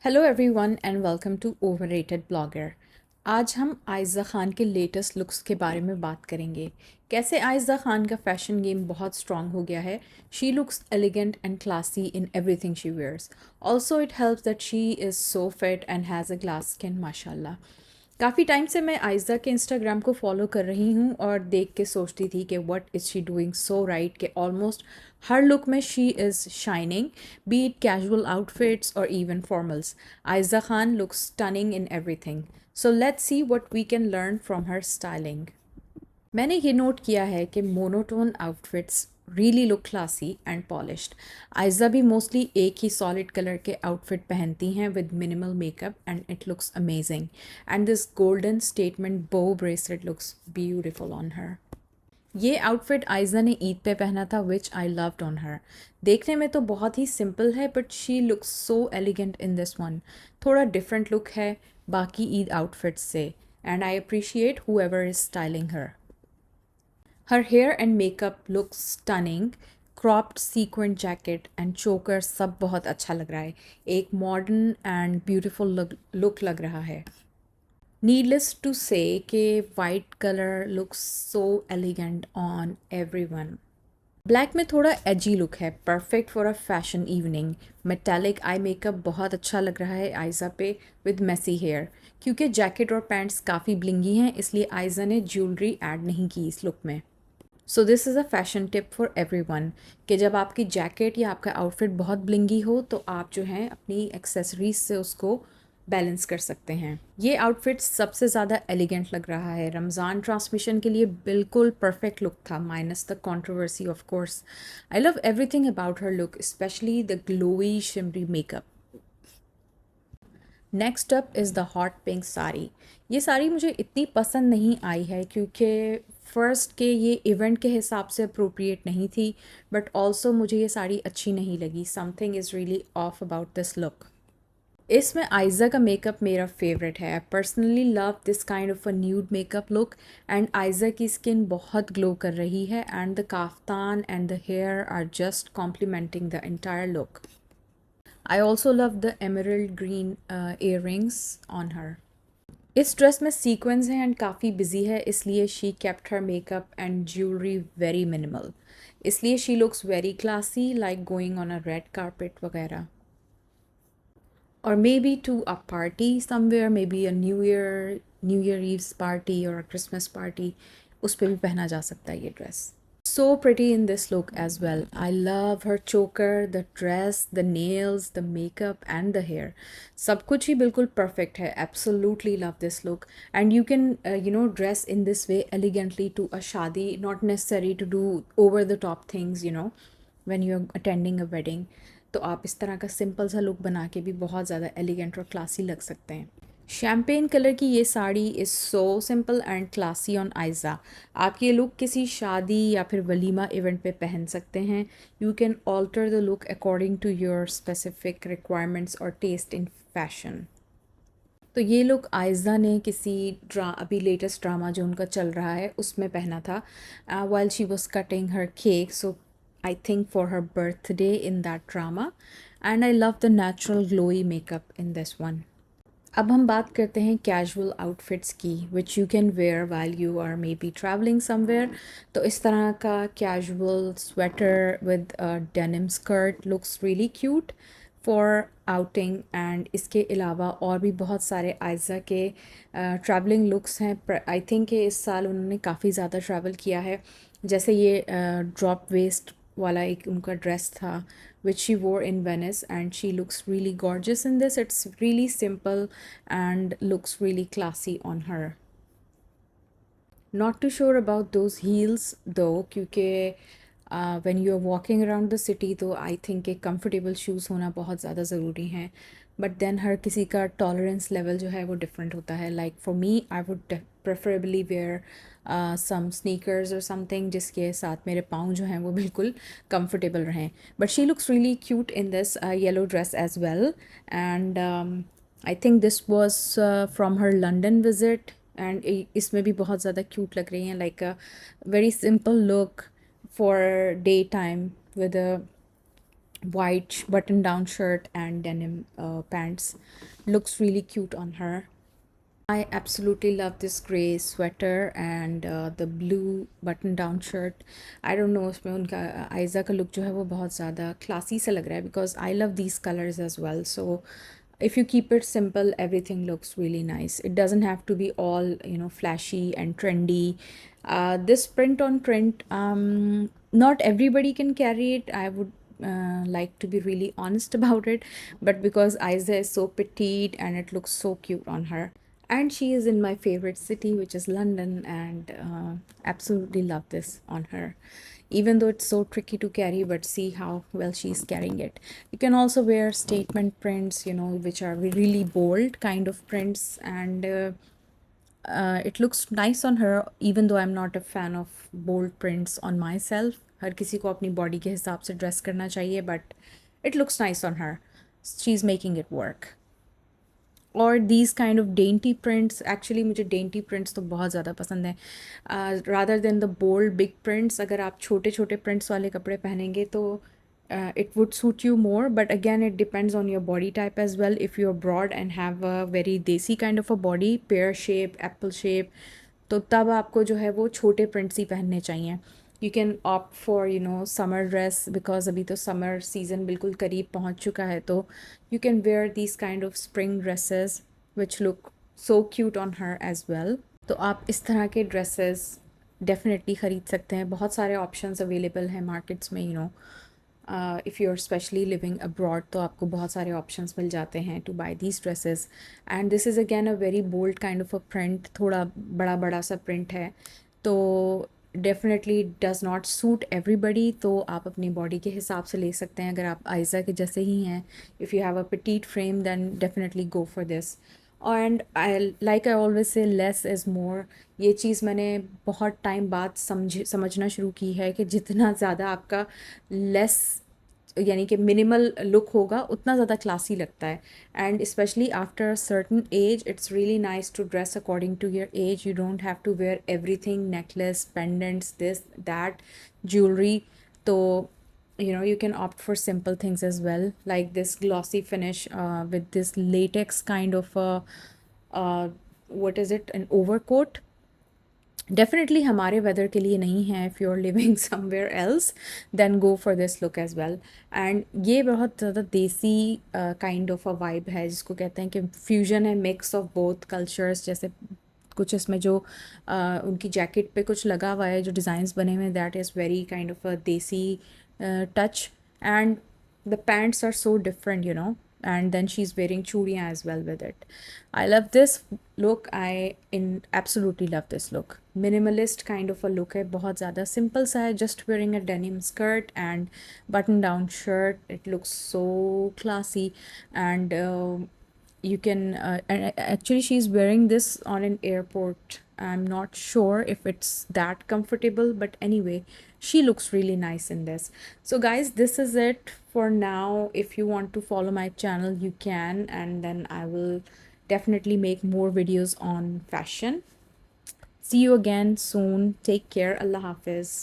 Hello everyone and welcome to overrated blogger. आज हम आयज़ा ख़ान के लेटेस्ट लुक्स के बारे में बात करेंगे। कैसे आयज़ा ख़ान का फ़ैशन गेम बहुत स्ट्रॉन्ग हो गया है। She looks elegant and classy in everything she wears. Also it helps that she is so fit and has a glass skin माशाल्लाह। काफ़ी टाइम से मैं आयज़ा के इंस्टाग्राम को फॉलो कर रही हूँ और देख के सोचती थी कि what is she doing so right कि ऑलमोस्ट हर लुक में she is shining, be it casual outfits और even formals. Aiza Khan looks stunning in everything. So let's see what we can learn from her styling. मैंने ये note किया है कि monotone outfits really look classy and polished. Aiza भी mostly एक ही solid colour के आउटफिट पहनती हैं with minimal makeup and it looks amazing. And this golden statement bow bracelet looks beautiful on her. ये आउटफिट आयज़ा ने ईद पे पहना था विच आई लव्ड ऑन हर। देखने में तो बहुत ही सिंपल है but she looks so elegant in this one. थोड़ा डिफरेंट लुक है बाकी ईद आउटफिट्स से and I appreciate whoever is styling her. Her hair and makeup looks stunning. Cropped sequin jacket and choker सब बहुत अच्छा लग रहा है। एक मॉडर्न एंड ब्यूटीफुल लुक लग रहा है। नीडलेस टू से कि white colour looks so elegant on everyone. Black में थोड़ा एजी लुक है, perfect for a fashion evening. Metallic eye makeup बहुत अच्छा लग रहा है आयज़ा पे विद मेसी हेयर। क्योंकि जैकेट और पैंट्स काफ़ी ब्लिंगी हैं इसलिए आयज़ा ने ज्वेलरी ऐड नहीं की इस लुक में। So this is a fashion tip for everyone कि जब आपकी जैकेट या आपका आउटफिट बहुत ब्लिंगी हो तो आप जो हैं अपनी एक्सेसरीज से उसको बैलेंस कर सकते हैं। ये आउटफिट सबसे ज़्यादा एलिगेंट लग रहा है। रमज़ान ट्रांसमिशन के लिए बिल्कुल परफेक्ट लुक था minus the controversy of course. I love everything about her look specially the glowy shimmery makeup. Next up is the hot pink sari. ये साड़ी मुझे इतनी पसंद नहीं आई है क्योंकि फ़र्स्ट के ये इवेंट के हिसाब से अप्रोप्रिएट नहीं थी, बट ऑल्सो मुझे ये साड़ी अच्छी नहीं लगी। Something is really off about this look. इसमें आयज़ा का मेकअप मेरा फेवरेट है। I personally love this kind of a nude makeup look and Ayeza की स्किन बहुत ग्लो कर रही है and the kaftan and the hair are just complimenting the entire look. I also love the emerald green earrings on her. इस dress में sequence है and काफ़ी busy है इसलिए she kept her makeup and jewellery very minimal. इसलिए she looks very classy like going on a red carpet वगैरह। और maybe to a party somewhere, maybe a New Year eve's party और Christmas party, उस पर भी पहना जा सकता है ये dress. So pretty in this look as well. I love her choker, the dress, the nails, the makeup and the hair. सब कुछ ही बिल्कुल perfect है. Absolutely love this look. And you can dress in this way elegantly to a शादी. Not necessary to do over the top things, when you're attending a wedding. तो आप इस तरह का सिंपल सा लुक बना के भी बहुत ज़्यादा एलिगेंट और क्लासी लग सकते हैं। शैम्पेन कलर की ये sari is so simple and classy on Aiza. आप ये लुक किसी शादी या फिर वलीमा इवेंट पे पहन सकते हैं। You can alter the look according to your specific requirements और टेस्ट इन फैशन। तो ये लुक आयज़ा ने किसी अभी लेटेस्ट ड्रामा जो उनका चल रहा है उसमें पहना था while she was cutting her cake. So I think for her birthday in that drama and I love the natural glowy makeup in this one. अब हम बात करते हैं कैजुअल आउटफिट्स की which you can wear while you are may be travelling somewhere. तो इस तरह का casual sweater with denim skirt looks really cute for outing. And इसके अलावा और भी बहुत सारे आयज़ा के ट्रैवलिंग लुक्स हैं। आई थिंक कि इस साल उन्होंने काफ़ी ज़्यादा ट्रैवल किया है। जैसे ये ड्रॉप वेस्ट वाला एक उनका ड्रेस था which she wore in Venice and she looks really gorgeous in this. It's really simple and looks really classy on her. Not too sure about those heels though क्योंकि when you are walking around the city तो I think कि comfortable shoes होना बहुत ज़्यादा ज़रूरी हैं। But then हर किसी का टॉलरेंस लेवल जो है वो डिफरेंट होता है। Like for me I would preferably wear some sneakers और समथिंग जिसके साथ मेरे पाँव जो हैं वो बिल्कुल कंफर्टेबल रहें। But she looks really cute in this yellow dress as well and I think this was from her London visit and इसमें भी बहुत ज़्यादा क्यूट लग रही हैं। Like a very simple look for day time with a white button down shirt and denim pants. Looks really cute on her. I absolutely love this gray sweater and the blue button down shirt. I don't know, उसमें उनका आयज़ा का look जो है वो बहुत ज़्यादा classy सा लग रहा है, because I love these colors as well. So if you keep it simple, everything looks really nice. It doesn't have to be all, you know, flashy and trendy. This print on print, not everybody can carry it. I would like to be really honest about it, but because Aiza is so petite and it looks so cute on her, and she is in my favorite city, which is London, and absolutely love this on her, even though it's so tricky to carry, but see how well she's carrying it. You can also wear statement prints, you know, which are really bold kind of prints, and it looks nice on her, even though I'm not a fan of bold prints on myself. हर किसी को अपनी body के हिसाब से dress करना चाहिए, but it looks nice on her. She's making it work. और these kind of dainty prints, actually मुझे dainty prints तो बहुत ज़्यादा पसंद है. Rather than the bold big prints, अगर आप छोटे छोटे prints वाले कपड़े पहनेंगे तो it would suit you more, but again it depends on your body type as well. If you're broad and have a very desi kind of a body, pear shape, apple shape, तो तब आपको जो है वो छोटे prints ही पहनने चाहिए. You can opt for, you know, summer dress, because अभी तो summer season बिल्कुल करीब पहुंच चुका है, तो you can wear these kind of spring dresses which look so cute on her as well. तो आप इस तरह के dresses definitely ख़रीद सकते हैं. बहुत सारे options available हैं markets में, you know. If you're especially living abroad, तो आपको बहुत सारे options मिल जाते हैं to buy these dresses. And this is again a very bold kind of a print, थोड़ा बड़ा बड़ा सा print है, तो definitely does not suit everybody. तो आप अपनी बॉडी के हिसाब से ले सकते हैं. अगर आप आयज़ा के जैसे ही हैं, if you have a petite frame, then definitely go for this. And I always say less is more. ये चीज़ मैंने बहुत टाइम बाद समझना शुरू की है कि जितना ज़्यादा आपका लेस, यानी कि मिनिमल लुक होगा, उतना ज़्यादा क्लासी लगता है. And specially after certain age, it's really nice to dress according to your age. You don't have to wear everything, necklace, pendants, this that, jewellery. तो you know, you can opt for simple things as well, like this glossy finish with this latex kind of a what is it, an overcoat. Definitely हमारे weather के लिए नहीं है. If you are living somewhere else, then go for this look as well. And ये बहुत ज़्यादा देसी kind of a vibe है, जिसको कहते हैं कि फ्यूजन है, मिक्स ऑफ बोथ कल्चर्स. जैसे कुछ इसमें जो उनकी जैकेट पे कुछ लगा हुआ है, जो डिज़ाइंस बने हुए हैं, that is very kind of अ देसी touch. And the pants are so different, you know, and then she's wearing churiyan as well with it. I love this look. Absolutely love this look. Minimalist kind of a look है, बहुत ज़्यादा simple सा है, just wearing a denim skirt and button down shirt. It looks so classy. And you can and actually she's wearing this on an airport. I'm not sure if it's that comfortable, but anyway, she looks really nice in this. So guys, this is it for now. If you want to follow my channel, you can, and then I will definitely make more videos on fashion. See you again soon. Take care. Allah Hafiz.